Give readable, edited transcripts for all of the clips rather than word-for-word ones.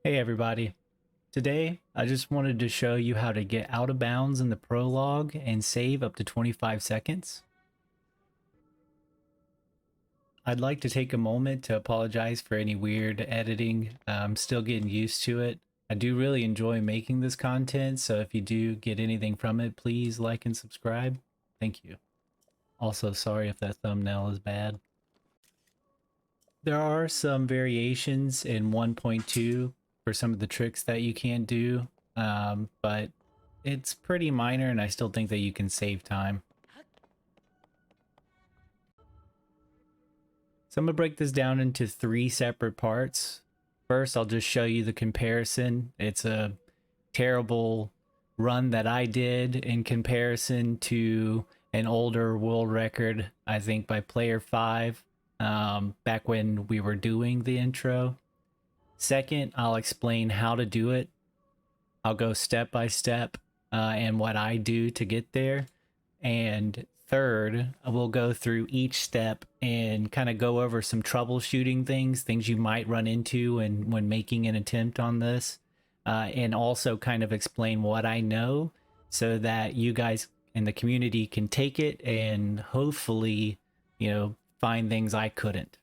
Hey everybody. Today, I just wanted to show you how to get out of bounds in the prologue and save up to 25 seconds. I'd like to take a moment to apologize for any weird editing. I'm still getting used to it. I do really enjoy making this content, so if you do get anything from it, please like and subscribe. Thank you. Also, sorry if that thumbnail is bad. There are some variations in 1.2 for some of the tricks that you can't do, but it's pretty minor and I still think that you can save time. So I'm going to break this down into 3 separate parts. First, I'll just show you the comparison. It's a terrible run that I did in comparison to an older world record, I think by player 5, back when we were doing the intro. Second, I'll explain how to do it. I'll go step by step and what I do to get there. And third, we'll go through each step and kind of go over some troubleshooting things you might run into when making an attempt on this. And also kind of explain what I know so that you guys in the community can take it and hopefully, find things I couldn't.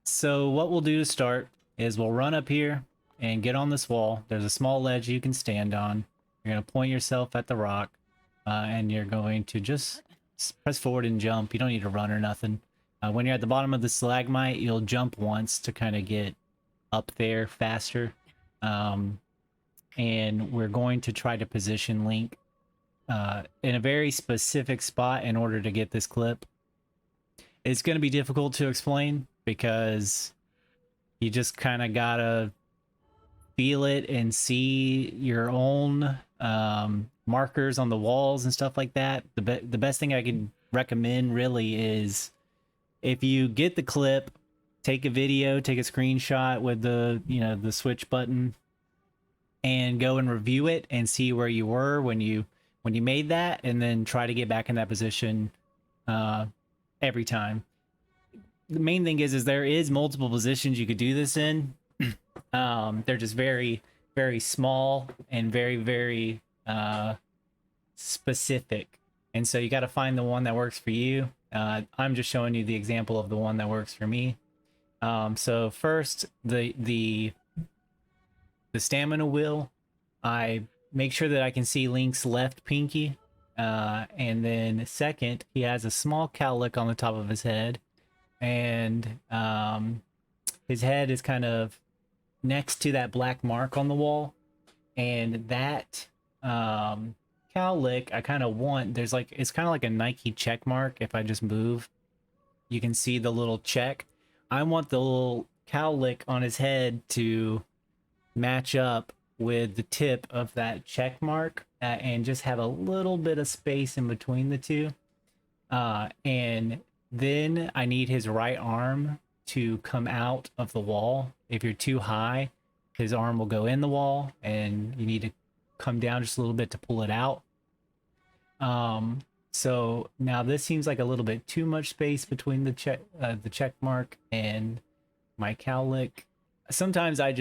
So what we'll do to start is we'll run up here and get on this wall. There's a small ledge you can stand on. You're going to point yourself at the rock, and you're going to just press forward and jump. You don't need to run or nothing. When you're at the bottom of the stalagmite, you'll jump once to kind of get up there faster. And we're going to try to position Link in a very specific spot in order to get this clip. It's going to be difficult to explain because you just kind of gotta feel it and see your own markers on the walls and stuff like that. The best thing I can recommend really is if you get the clip, take a video, take a screenshot with the switch button and go and review it and see where you were when you made that, and then try to get back in that position every time. The main thing is there is multiple positions you could do this in. They're just very, very small and very, very specific. And so you got to find the one that works for you. I'm just showing you the example of the one that works for me. So first, the stamina wheel, I make sure that I can see Link's left pinky. And then second, he has a small cowlick on the top of his head. And his head is kind of next to that black mark on the wall, and that cow lick, I kind of want, there's like, it's kind of like a Nike check mark. If I just move, you can see the little check. I want the little cow lick on his head to match up with the tip of that check mark, and just have a little bit of space in between the two. And then I need his right arm to come out of the wall. If you're too high, his arm will go in the wall, and you need to come down just a little bit to pull it out. So now this seems like a little bit too much space between the check mark and my cowlick. Sometimes I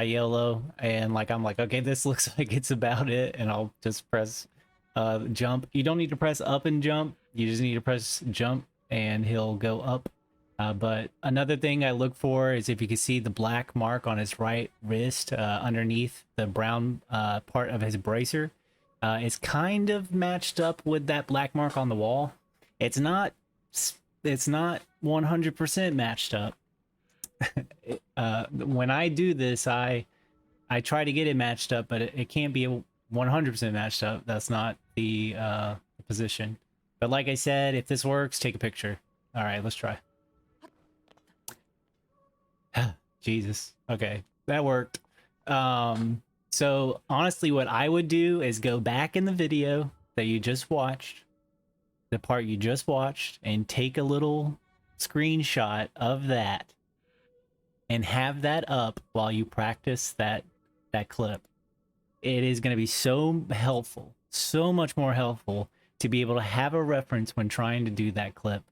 YOLO and like I'm like, okay, this looks like it's about it, and I'll just press jump. You don't need to press up and jump. You just need to press jump and he'll go up. But another thing I look for is if you can see the black mark on his right wrist underneath the brown part of his bracer. It's kind of matched up with that black mark on the wall. It's not 100% matched up. When I do this, I try to get it matched up, but it can't be 100% matched up. That's not the position. But like I said, if this works, take a picture. All right, let's try. Jesus. Okay, that worked. So honestly, what I would do is go back in the video that you just watched, the part you just watched, and take a little screenshot of that and have that up while you practice that clip. It is going to be so helpful, so much more helpful to be able to have a reference when trying to do that clip.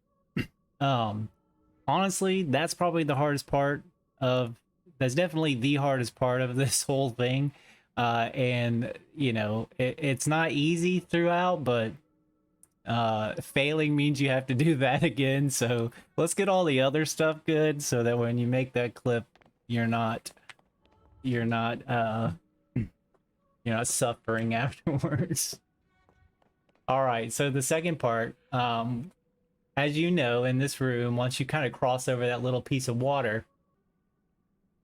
Honestly, that's probably the hardest part that's definitely the hardest part of this whole thing. And you know, it's not easy throughout, but failing means you have to do that again. So let's get all the other stuff good so that when you make that clip, you're not suffering afterwards. All right, so the second part, as you know, in this room, once you kind of cross over that little piece of water,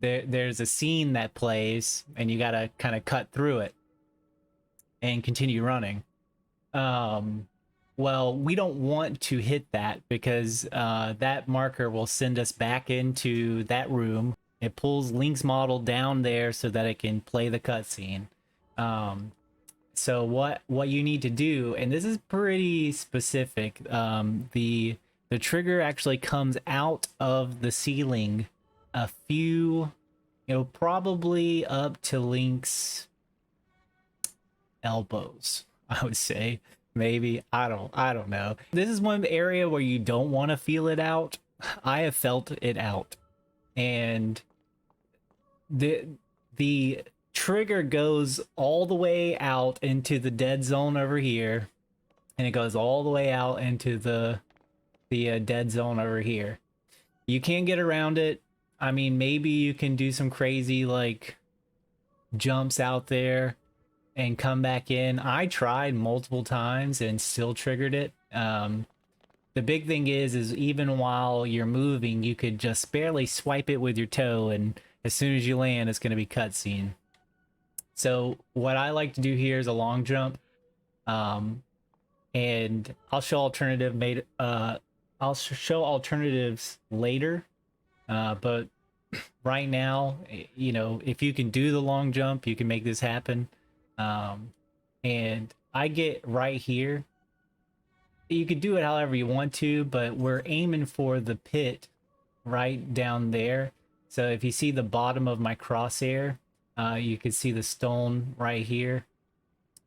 there's a scene that plays, and you gotta kind of cut through it and continue running. Well, we don't want to hit that because that marker will send us back into that room. It pulls Link's model down there so that it can play the cutscene. So what you need to do, and this is pretty specific, the trigger actually comes out of the ceiling a few, probably up to Link's elbows, I would say. Maybe, I don't know. This is one area where you don't want to feel it out. I have felt it out, and the trigger goes all the way out into the dead zone over here, and it goes all the way out into the dead zone over here. You can't get around it. I mean, maybe you can do some crazy like jumps out there and come back in. I tried multiple times and still triggered it. The big thing is even while you're moving, you could just barely swipe it with your toe, and as soon as you land, it's going to be cutscene. So what I like to do here is a long jump, and I'll show alternatives later. But right now, if you can do the long jump, you can make this happen. And I get right here. You could do it however you want to, but we're aiming for the pit right down there. So if you see the bottom of my crosshair, you can see the stone right here.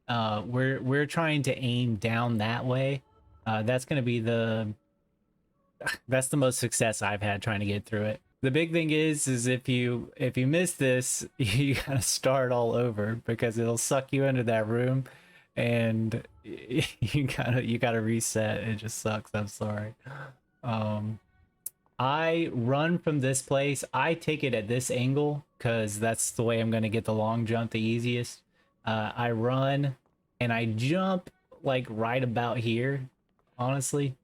We're trying to aim down that way. That's going to be that's the most success I've had trying to get through it. The big thing is if you miss this, you gotta start all over because it'll suck you into that room, and you gotta reset. It just sucks. I'm sorry. I run from this place. I take it at this angle because that's the way I'm gonna get the long jump the easiest. I run and I jump like right about here, honestly.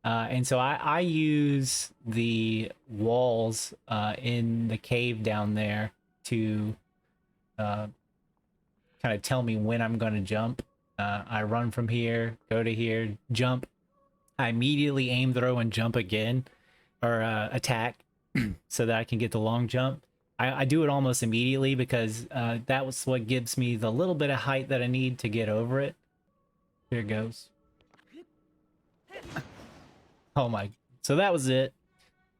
And so I use the walls in the cave down there to kind of tell me when I'm going to jump. I run from here, go to here, jump. I immediately aim, throw, and jump again, or attack, so that I can get the long jump. I do it almost immediately because that was what gives me the little bit of height that I need to get over it. Here it goes. Oh my. So that was it.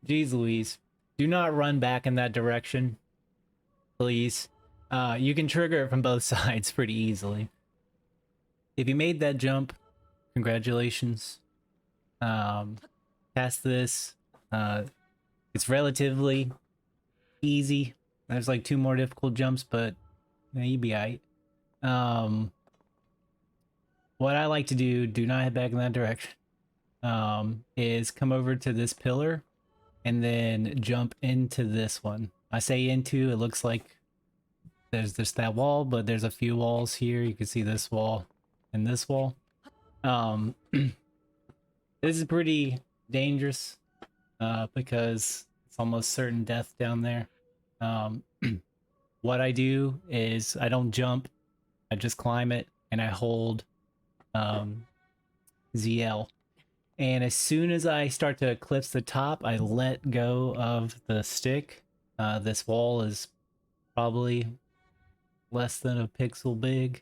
Jeez Louise. Do not run back in that direction, please. You can trigger it from both sides pretty easily. If you made that jump, congratulations. Past this, it's relatively easy. There's like 2 more difficult jumps, but you'd be alright. What I like to do not head back in that direction, is come over to this pillar and then jump into this one. I say into, it looks like there's just that wall, but there's a few walls here. You can see this wall and this wall. This is pretty dangerous, because it's almost certain death down there. What I do is I don't jump, I just climb it and I hold ZL. And as soon as I start to eclipse the top, I let go of the stick. This wall is probably less than a pixel big,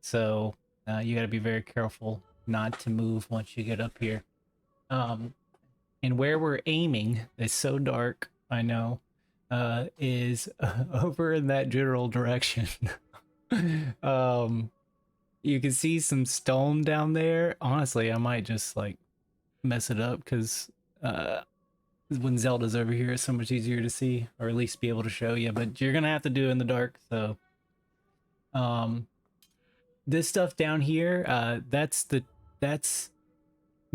so you gotta be very careful not to move once you get up here. And where we're aiming is so dark, I know, is over in that general direction. You can see some stone down there. Honestly, I might just like mess it up because when Zelda's over here, it's so much easier to see, or at least be able to show you, but you're gonna have to do it in the dark. So this stuff down here, that's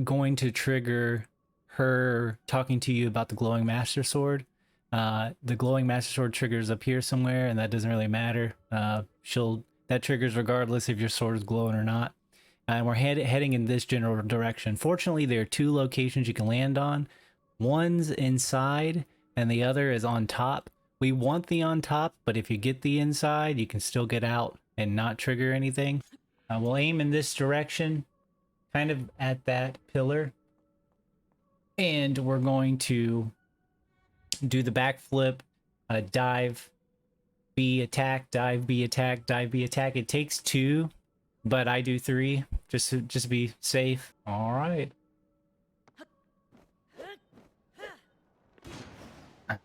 going to trigger her talking to you about the glowing master sword. The glowing master sword triggers up here somewhere, and that doesn't really matter. That triggers regardless if your sword is glowing or not. And we're heading in this general direction. Fortunately, there are 2 locations you can land on. One's inside, and the other is on top. We want the on top, but if you get the inside, you can still get out and not trigger anything. We'll aim in this direction, kind of at that pillar. And we're going to do the backflip, dive, B attack, dive, B attack, dive, B attack. It takes 2, but I do 3 just to be safe. All right.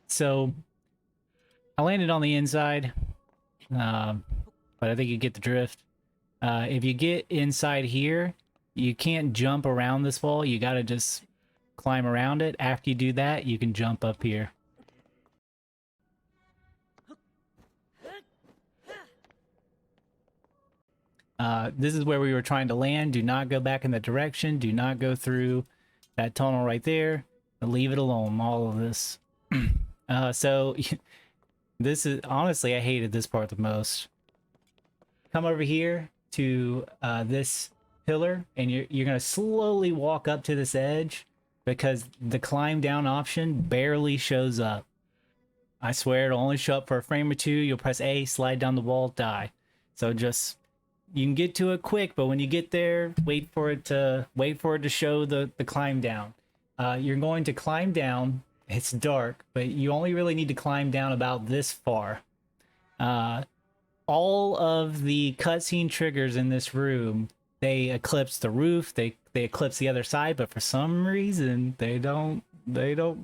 So I landed on the inside, but I think you get the drift. If you get inside here, you can't jump around this wall. You gotta just climb around it. After you do that, you can jump up here. This is where we were trying to land. Do not go back in that direction. Do not go through that tunnel right there. Leave it alone, all of this. So this is, honestly, I hated this part the most. Come over here to this pillar, and you're gonna slowly walk up to this edge because the climb down option barely shows up. I swear it'll only show up for a frame or 2. You'll press A, slide down the wall, die. So just, you can get to it quick, but when you get there, wait for it to show the climb down. You're going to climb down. It's dark, but you only really need to climb down about this far. All of the cutscene triggers in this room, they eclipse the roof, they eclipse the other side, but for some reason they don't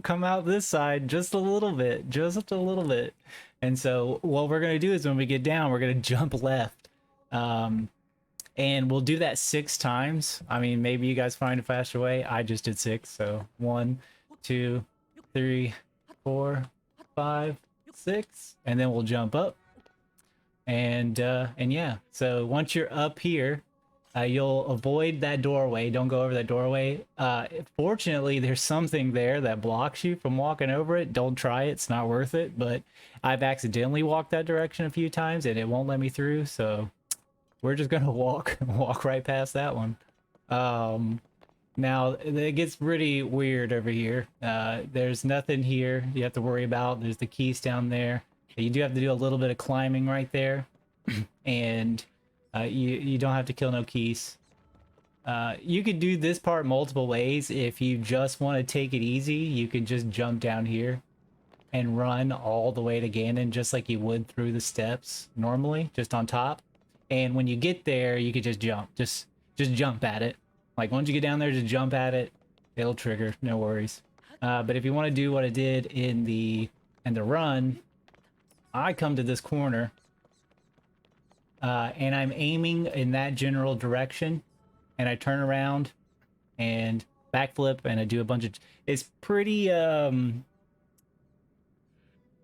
come out this side just a little bit. And so what we're gonna do is when we get down, we're gonna jump left. And we'll do that 6 times. I mean, maybe you guys find a faster way. I just did 6, so 1, 2, 3, 4, 5, 6, and then we'll jump up. And yeah, so once you're up here, you'll avoid that doorway. Don't go over that doorway. Fortunately, there's something there that blocks you from walking over it. Don't try it. It's not worth it. But I've accidentally walked that direction a few times, and it won't let me through. So we're just gonna walk right past that one. Now it gets pretty weird over here. There's nothing here you have to worry about. There's the Keese down there. You do have to do a little bit of climbing right there. And You don't have to kill no Keese. You could do this part multiple ways. If you just want to take it easy, you can just jump down here and run all the way to Ganon just like you would through the steps normally, just on top. And when you get there, you could just jump. Just jump at it. Like once you get down there, just jump at it. It'll trigger, no worries. But if you want to do what I did in the run, I come to this corner and I'm aiming in that general direction, and I turn around and backflip and I do a bunch of... It's pretty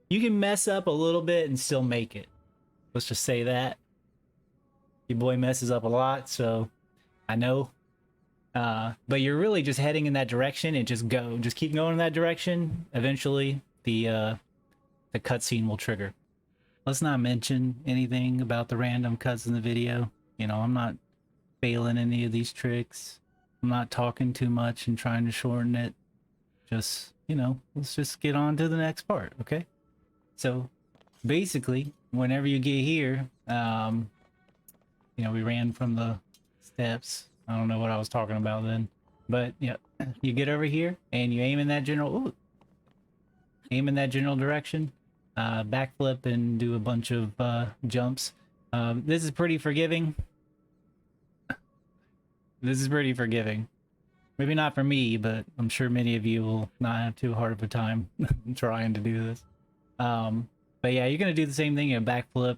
you can mess up a little bit and still make it. Let's just say that. Your boy messes up a lot, so I know. But you're really just heading in that direction and just go. Just keep going in that direction. Eventually, the cutscene will trigger. Let's not mention anything about the random cuts in the video. You know, I'm not failing any of these tricks. I'm not talking too much and trying to shorten it. Just, you know, let's just get on to the next part, okay? So, basically, whenever you get here, you know, we ran from the steps. I don't know what I was talking about then. But, yeah, you get over here and you aim in that general... Ooh, aim in that general direction. Backflip and do a bunch of jumps. This is pretty forgiving. This is pretty forgiving. Maybe not for me, but I'm sure many of you will not have too hard of a time trying to do this. But yeah, you're going to do the same thing. You backflip,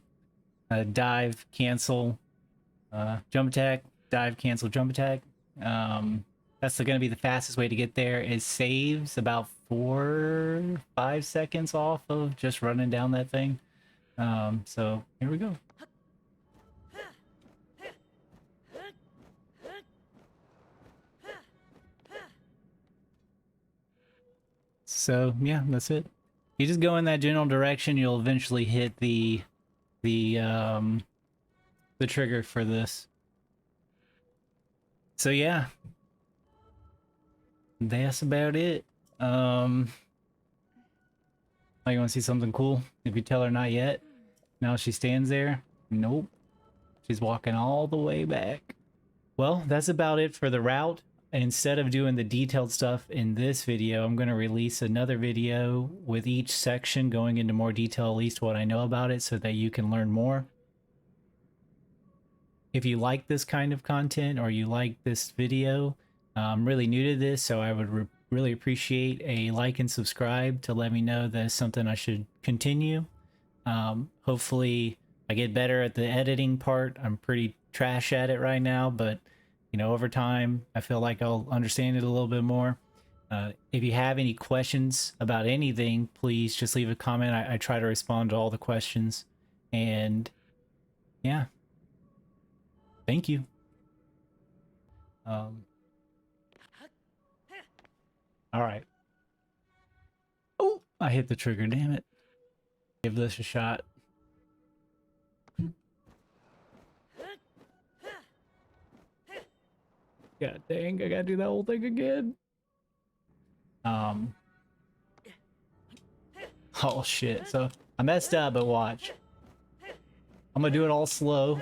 dive, cancel, jump attack, dive, cancel, jump attack. That's going to be the fastest way to get there. It saves about 4-5 seconds off of just running down that thing. So here we go. So yeah, that's it. You just go in that general direction, you'll eventually hit the trigger for this. So yeah, that's about it. Oh, you want to see something cool? If you tell her not yet, now she stands there. Nope, she's walking all the way back. Well, that's about it for the route. Instead of doing the detailed stuff in this video, I'm going to release another video with each section going into more detail, at least what I know about it, so that you can learn more. If you like this kind of content or you like this video, I'm really new to this, so I would really appreciate a like and subscribe to let me know that it's something I should continue. Hopefully I get better at the editing part. I'm pretty trash at it right now, but you know, over time, I feel like I'll understand it a little bit more. If you have any questions about anything, please just leave a comment. I try to respond to all the questions. And yeah, thank you. All right. Oh, I hit the trigger, damn it. Give this a shot. God dang, I gotta do that whole thing again. Oh shit, so I messed up, but watch. I'm gonna do it all slow.